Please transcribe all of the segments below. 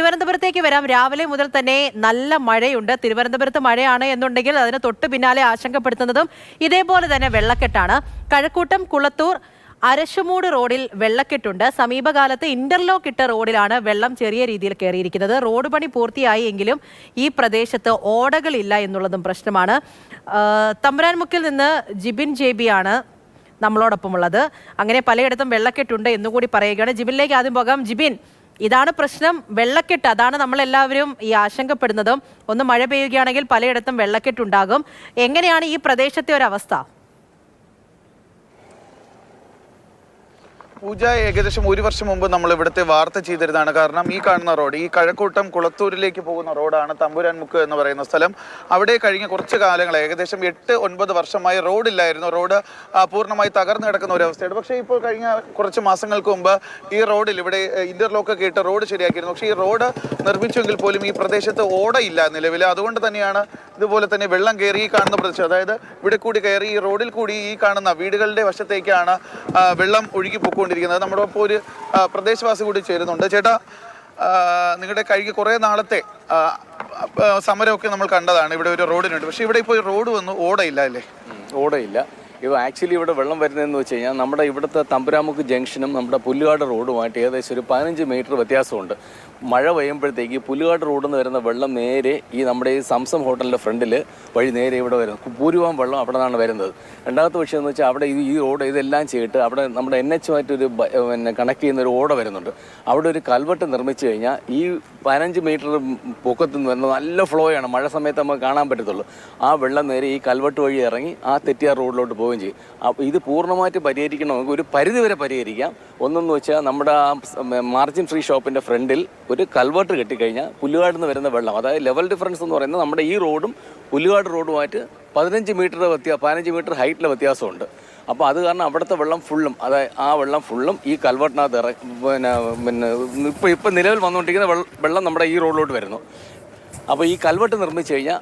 തിരുവനന്തപുരത്തേക്ക് വരാം. രാവിലെ മുതൽ തന്നെ നല്ല മഴയുണ്ട്. തിരുവനന്തപുരത്ത് മഴയാണ് എന്നുണ്ടെങ്കിൽ അതിന് തൊട്ട് പിന്നാലെ ആശങ്കപ്പെടുത്തുന്നതും ഇതേപോലെ തന്നെ വെള്ളക്കെട്ടാണ്. കഴക്കൂട്ടം കുളത്തൂർ അരശുമൂട് റോഡിൽ വെള്ളക്കെട്ടുണ്ട്. സമീപകാലത്ത് ഇന്റർലോക്ക് ഇട്ട റോഡിലാണ് വെള്ളം ചെറിയ രീതിയിൽ കയറിയിരിക്കുന്നത്. റോഡ് പണി പൂർത്തിയായി എങ്കിലും ഈ പ്രദേശത്ത് ഓടകളില്ല എന്നുള്ളതും പ്രശ്നമാണ്. തമ്പുരാൻമുക്കിൽ നിന്ന് ജിബിൻ JB ആണ് നമ്മളോടൊപ്പമുള്ളത്. അങ്ങനെ പലയിടത്തും വെള്ളക്കെട്ടുണ്ട് എന്നുകൂടി പറയുകയാണ്. ജിബിനിലേക്ക് ആദ്യം പോകാം. ജിബിൻ, ഇതാണ് പ്രശ്നം, വെള്ളക്കെട്ട്. അതാണ് നമ്മളെല്ലാവരും ഈ ആശങ്കപ്പെടുന്നതും. ഒന്ന് മഴ പെയ്യുകയാണെങ്കിൽ പലയിടത്തും വെള്ളക്കെട്ടുണ്ടാകും. എങ്ങനെയാണ് ഈ പ്രദേശത്തെ ഒരവസ്ഥ? പൂജ, ഏകദേശം 1 വർഷം മുമ്പ് നമ്മൾ ഇവിടുത്തെ വാർത്ത ചെയ്തിരുന്നതാണ്. കാരണം ഈ കാണുന്ന റോഡ്, ഈ കഴക്കൂട്ടം കുളത്തൂരിലേക്ക് പോകുന്ന റോഡാണ് തമ്പുരാൻമുക്ക് എന്ന് പറയുന്ന സ്ഥലം. അവിടെ കഴിഞ്ഞ കുറച്ച് കാലങ്ങളായി, ഏകദേശം 8-9 വർഷമായി റോഡില്ലായിരുന്നു. റോഡ് പൂർണ്ണമായി തകർന്നു കിടക്കുന്ന ഒരു അവസ്ഥയാണ്. പക്ഷേ ഇപ്പോൾ കഴിഞ്ഞ കുറച്ച് മാസങ്ങൾക്ക് മുമ്പ് ഈ റോഡിൽ ഇവിടെ ഇന്റർലോക്ക് ഒക്കെ ഇട്ട് റോഡ് ശരിയാക്കിയിരുന്നു. പക്ഷേ ഈ റോഡ് നിർമ്മിച്ചെങ്കിൽ പോലും ഈ പ്രദേശത്ത് ഓടയില്ല നിലവിൽ. അതുകൊണ്ട് തന്നെയാണ് ഇതുപോലെ തന്നെ വെള്ളം കയറി ഈ കാണുന്ന പ്രദേശം, അതായത് ഇവിടെ കൂടി കയറി ഈ റോഡിൽ കൂടി ഈ കാണുന്ന വീടുകളുടെ വശത്തേക്കാണ് വെള്ളം ഒഴുകി പൊയ്ക്കൊണ്ടിരിക്കുന്നത്. നമ്മുടെ ഒപ്പം ഒരു പ്രദേശവാസി കൂടി ചേരുന്നുണ്ട്. ചേട്ടാ, നിങ്ങളുടെ കഴിഞ്ഞ കുറേ നാളത്തെ സമരമൊക്കെ നമ്മൾ കണ്ടതാണ് ഇവിടെ ഒരു റോഡിനുണ്ട്. പക്ഷേ ഇവിടെ ഇപ്പോൾ റോഡ് വന്നു, ഓടയില്ല അല്ലേ? ഓടയില്ല. ആക്ച്വലി ഇവിടെ വെള്ളം വരുന്നതെന്ന് വെച്ച് കഴിഞ്ഞാൽ നമ്മുടെ ഇവിടുത്തെ തമ്പുരാമുക്ക് ജംഗ്ഷനും നമ്മുടെ പുല്ലുകാട് റോഡുമായിട്ട് ഏകദേശം ഒരു 15 മീറ്റർ വ്യത്യാസമുണ്ട്. മഴ പെയ്യുമ്പോഴത്തേക്ക് പുല്ലുകാട് റോഡിൽ നിന്ന് വരുന്ന വെള്ളം നേരെ ഈ നമ്മുടെ ഈ സംസം ഹോട്ടലിൻ്റെ ഫ്രണ്ടിൽ വഴി നേരെ ഇവിടെ വരുന്നു. ഭൂരിഭാഗം വെള്ളം അവിടെ നിന്നാണ് വരുന്നത്. രണ്ടാമത്തെ വിഷയം എന്ന് വെച്ചാൽ അവിടെ ഈ റോഡ് ഇതെല്ലാം ചെയ്തിട്ട് അവിടെ നമ്മുടെ NH-മായിട്ടൊരു കണക്ട് ചെയ്യുന്ന ഒരു ഓട വരുന്നുണ്ട്. അവിടെ ഒരു കൽവെട്ട് നിർമ്മിച്ചു കഴിഞ്ഞാൽ ഈ 15 മീറ്റർ പൊക്കത്ത് നിന്ന് വരുന്നത് നല്ല ഫ്ലോയാണ്. മഴ സമയത്ത് നമുക്ക് കാണാൻ പറ്റത്തുള്ളൂ. ആ വെള്ളം നേരെ ഈ കൽവെട്ട് വഴി ഇറങ്ങി ആ തെറ്റിയാർ റോഡിലോട്ട് പോവുകയും ചെയ്യും. അപ്പോൾ ഇത് പൂർണ്ണമായിട്ട് പരിഹരിക്കണമെങ്കിൽ ഒരു പരിധിവരെ പരിഹരിക്കാം. ഒന്നെന്ന് വെച്ചാൽ നമ്മുടെ മാർജിൻ ഫ്രീ ഷോപ്പിൻ്റെ ഫ്രണ്ടിൽ ഒരു കൽവെട്ട് കെട്ടിക്കഴിഞ്ഞാൽ പുല്ലുകാട് നിന്ന് വരുന്ന വെള്ളം, അതായത് ലെവൽ ഡിഫറൻസ് എന്ന് പറയുന്നത് നമ്മുടെ ഈ റോഡും പുല്ലുകാട് റോഡുമായിട്ട് 15 മീറ്റർ ഹൈറ്റിലെ വ്യത്യാസമുണ്ട്. അപ്പോൾ അത് കാരണം അവിടുത്തെ വെള്ളം ഫുള്ളും, അതായത് ആ വെള്ളം ഫുള്ളും ഈ കൽവെട്ടിനകത്ത് ഇപ്പം നിലവിൽ വന്നുകൊണ്ടിരിക്കുന്ന വെള്ളം നമ്മുടെ ഈ റോഡിലോട്ട് വരുന്നു. അപ്പോൾ ഈ കൽവെട്ട് നിർമ്മിച്ചു കഴിഞ്ഞാൽ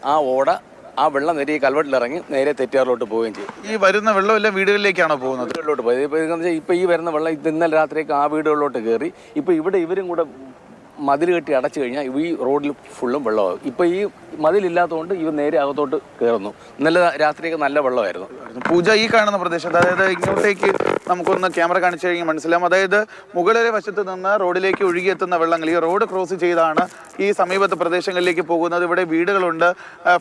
ആ വെള്ളം നേരെ ഈ കൽവെട്ടിലിറങ്ങി നേരെ തെറ്റിയാറിലോട്ട് പോവുകയും ചെയ്യും. ഈ വരുന്ന വെള്ളം എല്ലാം വീടുകളിലേക്കാണോ പോകുന്നത്? വീടുകളിലോട്ട് പോയത്. ഇപ്പോൾ ഈ വരുന്ന വെള്ളം ഇന്നലെ രാത്രിയൊക്കെ ആ വീടുകളിലോട്ട് കയറി. ഇപ്പോൾ ഇവിടെ ഇവരും കൂടെ മതിൽ കെട്ടി അടച്ചു കഴിഞ്ഞാൽ ഈ റോഡിൽ ഫുള്ളും വെള്ളമാകും. ഇപ്പോൾ ഈ മതിലില്ലാത്തതുകൊണ്ട് ഇവ നേരെ അകത്തോട്ട് കയറുന്നു. ഇന്നലെ രാത്രിയൊക്കെ നല്ല വെള്ളമായിരുന്നു. പൂജ, ഈ കാണുന്ന പ്രദേശത്ത്, അതായത് ഇങ്ങോട്ടേക്ക് നമുക്കൊന്ന് ക്യാമറ കാണിച്ചു കഴിഞ്ഞാൽ മനസ്സിലാവും. അതായത് മുകളിലെ വശത്ത് നിന്ന് റോഡിലേക്ക് ഒഴുകിയെത്തുന്ന വെള്ളങ്ങൾ ഈ റോഡ് ക്രോസ് ചെയ്താണ് ഈ സമീപത്തെ പ്രദേശങ്ങളിലേക്ക് പോകുന്നത്. ഇവിടെ വീടുകളുണ്ട്,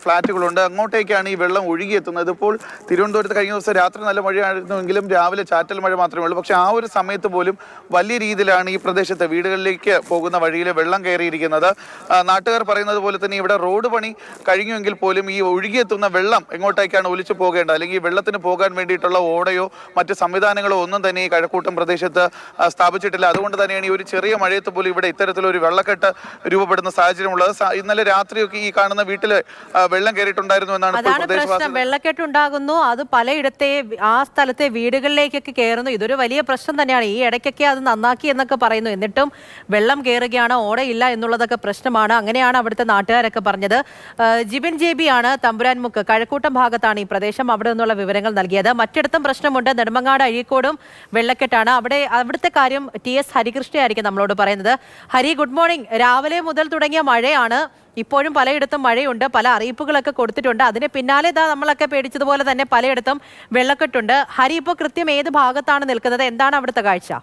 ഫ്ലാറ്റുകളുണ്ട്. അങ്ങോട്ടേക്കാണ് ഈ വെള്ളം ഒഴുകിയെത്തുന്നത്. ഇപ്പോൾ തിരുവനന്തപുരത്ത് കഴിഞ്ഞ ദിവസം രാത്രി നല്ല മഴയായിരുന്നുവെങ്കിലും രാവിലെ ചാറ്റൽ മഴ മാത്രമേ ഉള്ളൂ. പക്ഷേ ആ ഒരു സമയത്ത് പോലും വലിയ രീതിയിലാണ് ഈ പ്രദേശത്തെ വീടുകളിലേക്ക് പോകുന്ന വഴിയിൽ വെള്ളം കയറിയിരിക്കുന്നത്. നാട്ടുകാർ പറയുന്നത് പോലെ തന്നെ ഇവിടെ റോഡ് പണി കഴിഞ്ഞുവെങ്കിൽ പോലും ഈ ഒഴുകിയെത്തുന്ന വെള്ളം എങ്ങോട്ടേക്കാണ് ഒലിച്ചു പോകേണ്ടത്, അല്ലെങ്കിൽ വെള്ളത്തിന് പോകാൻ വേണ്ടിയിട്ടുള്ള ഓടയോ മറ്റ് സംവിധാനങ്ങളോ ഒന്നും തന്നെ ഈ കഴക്കൂട്ടം പ്രദേശത്ത് സ്ഥാപിച്ചിട്ടില്ല. അതുകൊണ്ട് തന്നെയാണ് ഈ ഒരു ചെറിയ മഴയത്ത് പോലും ഇവിടെ ഇത്തരത്തിലൊരു വെള്ളക്കെട്ട് രൂപപ്പെടുന്ന സാഹചര്യമുള്ളത്. ഇന്നലെ രാത്രിയൊക്കെ ഈ കാണുന്ന വീട്ടില് വെള്ളം കയറിയിട്ടുണ്ടായിരുന്നു എന്നാണ് വെള്ളക്കെട്ടുണ്ടാകുന്നു. അത് പലയിടത്തെ ആ സ്ഥലത്തെ വീടുകളിലേക്കൊക്കെ കയറുന്നു. ഇതൊരു വലിയ പ്രശ്നം തന്നെയാണ്. ഈ ഇടയ്ക്കൊക്കെ അത് നന്നാക്കി എന്നൊക്കെ പറയുന്നു. എന്നിട്ടും വെള്ളം കയറുകയാണ്, ഓടയില്ല എന്നുള്ളതൊക്കെ പ്രശ്നമാണ്. അങ്ങനെയാണ് അവിടുത്തെ നാട്ടുകാരൊക്കെ പറഞ്ഞത്. ജിബിൻ JB ആണ് തമ്പുരാൻമുക്ക് കഴക്കൂട്ടം ഭാഗത്താണ് ഈ പ്രദേശം. അവിടെ നിന്നുള്ള വിവരങ്ങൾ നൽകിയത്. മറ്റിടത്തും പ്രശ്നമുണ്ട്. നെടുമങ്ങാട് അഴീക്കോടും വെള്ളക്കെട്ടാണ്. അവിടുത്തെ കാര്യം TS ഹരികൃഷ്ണയായിരിക്കും നമ്മളോട് പറയുന്നത്. Hari, good morning. രാവിലെ മുതൽ തുടങ്ങിയ മഴയാണ്. ഇപ്പോഴും പലയിടത്തും മഴയുണ്ട്. പല അറിയിപ്പുകളൊക്കെ കൊടുത്തിട്ടുണ്ട്. അതിന് പിന്നാലെ നമ്മളൊക്കെ പേടിച്ചതുപോലെ തന്നെ പലയിടത്തും വെള്ളക്കെട്ടുണ്ട്. ഹരി, ഇപ്പോൾ കൃത്യം ഏത് ഭാഗത്താണ് നിൽക്കുന്നത്? എന്താണ് അവിടുത്തെ കാഴ്ച?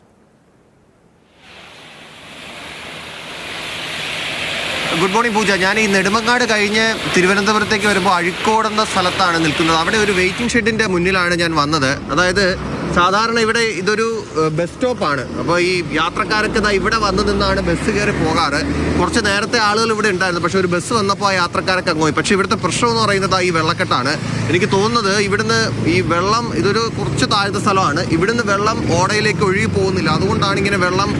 ഗുഡ് മോർണിംഗ് പൂജ. ഞാൻ ഈ നെടുമങ്ങാട് കഴിഞ്ഞ് തിരുവനന്തപുരത്തേക്ക് വരുമ്പോൾ അഴീക്കോട് എന്ന സ്ഥലത്താണ് നിൽക്കുന്നത്. അവിടെ ഒരു വെയിറ്റിംഗ് ഷെഡിൻ്റെ മുന്നിലാണ് ഞാൻ വന്നത്. അതായത് സാധാരണ ഇവിടെ ഇതൊരു ബസ് സ്റ്റോപ്പാണ്. അപ്പോൾ ഈ യാത്രക്കാരൊക്കെ ഇവിടെ വന്നു നിന്നാണ് ബസ് കയറി പോകാറ്. കുറച്ച് നേരത്തെ ആളുകൾ ഇവിടെ ഉണ്ടായിരുന്നു. പക്ഷേ ഒരു ബസ് വന്നപ്പോൾ ആ യാത്രക്കാരൊക്കെ അങ്ങ് പോയി. പക്ഷേ ഇവിടുത്തെ പ്രശ്നം എന്ന് പറയുന്നത് ഈ വെള്ളക്കെട്ടാണ്. എനിക്ക് തോന്നുന്നത് ഇവിടുന്ന് ഈ വെള്ളം, ഇതൊരു കുറച്ച് താഴ്ന്ന സ്ഥലമാണ്, ഇവിടുന്ന് വെള്ളം ഓടയിലേക്ക് ഒഴുകി പോകുന്നില്ല. അതുകൊണ്ടാണ് ഇങ്ങനെ വെള്ളം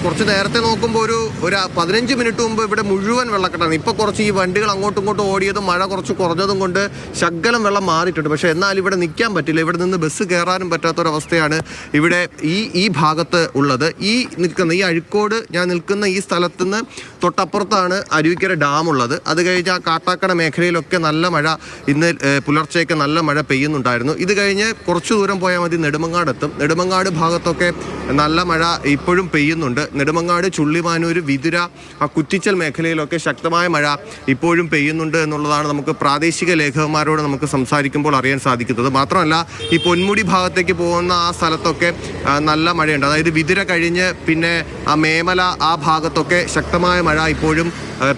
കുറച്ച് നേരത്തെ നോക്കുമ്പോൾ ഒരു 15 മിനിറ്റ് മുമ്പ് ഇവിടെ മുഴുവൻ വെള്ളക്കെട്ടാണ്. ഇപ്പോൾ കുറച്ച് ഈ വണ്ടികൾ അങ്ങോട്ടും ഇങ്ങോട്ടും ഓടിയതും മഴ കുറച്ച് കുറഞ്ഞതും കൊണ്ട് ശകലം വെള്ളം മാറിയിട്ടുണ്ട്. പക്ഷേ എന്നാൽ ഇവിടെ നിൽക്കാൻ പറ്റില്ല. ഇവിടെ നിന്ന് ബസ് കയറാനും പറ്റാത്തൊരവസ്ഥയാണ് ഇവിടെ ഈ ഭാഗത്ത് ഉള്ളത്. ഈ അഴീക്കോട് ഞാൻ നിൽക്കുന്ന ഈ സ്ഥലത്തുനിന്ന് തൊട്ടപ്പുറത്താണ് അരുവിക്കര ഡാം ഉള്ളത്. അത് കഴിഞ്ഞ് ആ കാട്ടാക്കട മേഖലയിലൊക്കെ നല്ല മഴ ഇന്ന് പുലർച്ചെയൊക്കെ നല്ല മഴ പെയ്യുന്നുണ്ടായിരുന്നു. ഇത് കഴിഞ്ഞ് കുറച്ചു ദൂരം പോയാൽ മതി നെടുമങ്ങാട് എത്തും. നെടുമങ്ങാട് ഭാഗത്തൊക്കെ നല്ല മഴ ഇപ്പോഴും പെയ്യുന്നുണ്ട്. നെടുമങ്ങാട്, ചുള്ളിമാനൂർ, വിതുര, ആ കുറ്റിച്ചൽ മേഖലയിലൊക്കെ ശക്തമായ മഴ ഇപ്പോഴും പെയ്യുന്നുണ്ട് എന്നുള്ളതാണ് നമുക്ക് പ്രാദേശിക ലേഖകന്മാരോട് നമുക്ക് സംസാരിക്കുമ്പോൾ അറിയാൻ സാധിക്കുന്നത്. മാത്രമല്ല ഈ പൊന്മുടി ഭാഗത്തേക്ക് പോകുന്ന ആ സ്ഥലത്തൊക്കെ നല്ല മഴയുണ്ട്. അതായത് വിതുര കഴിഞ്ഞ് പിന്നെ ആ മേമല ആ ഭാഗത്തൊക്കെ ശക്തമായ മഴ ഇപ്പോഴും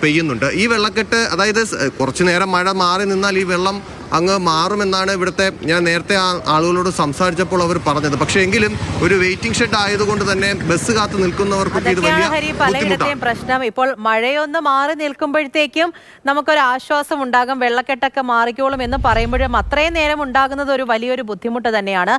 പെയ്യുന്നുണ്ട്. ഈ വെള്ളക്കെട്ട് അതായത് കുറച്ചു നേരം മഴ മാറി നിന്നാൽ ഈ വെള്ളം അങ്ങ് മാറുമെന്നാണ് ഇവിടുത്തെ ഞാൻ നേരത്തെ ആളുകളോട് സംസാരിച്ചപ്പോൾ അവർ പറഞ്ഞത്. പക്ഷേ എങ്കിലും ഒരു വെയിറ്റിംഗ് ഷെഡ് ആയതുകൊണ്ട് തന്നെ ബസ് കാത്ത് നിൽക്കുന്നവർക്കൊക്കെ ഇത് വലിയ പലയിടത്തെയും പ്രശ്നം. ഇപ്പോൾ മഴയൊന്ന് മാറി നിൽക്കുമ്പോഴത്തേക്കും നമുക്കൊരു ആശ്വാസം ഉണ്ടാകും, വെള്ളക്കെട്ടൊക്കെ മാറിക്കോളും എന്ന് പറയുമ്പോഴും അത്രയും നേരം ഉണ്ടാകുന്നത് ഒരു വലിയൊരു ബുദ്ധിമുട്ട് തന്നെയാണ്.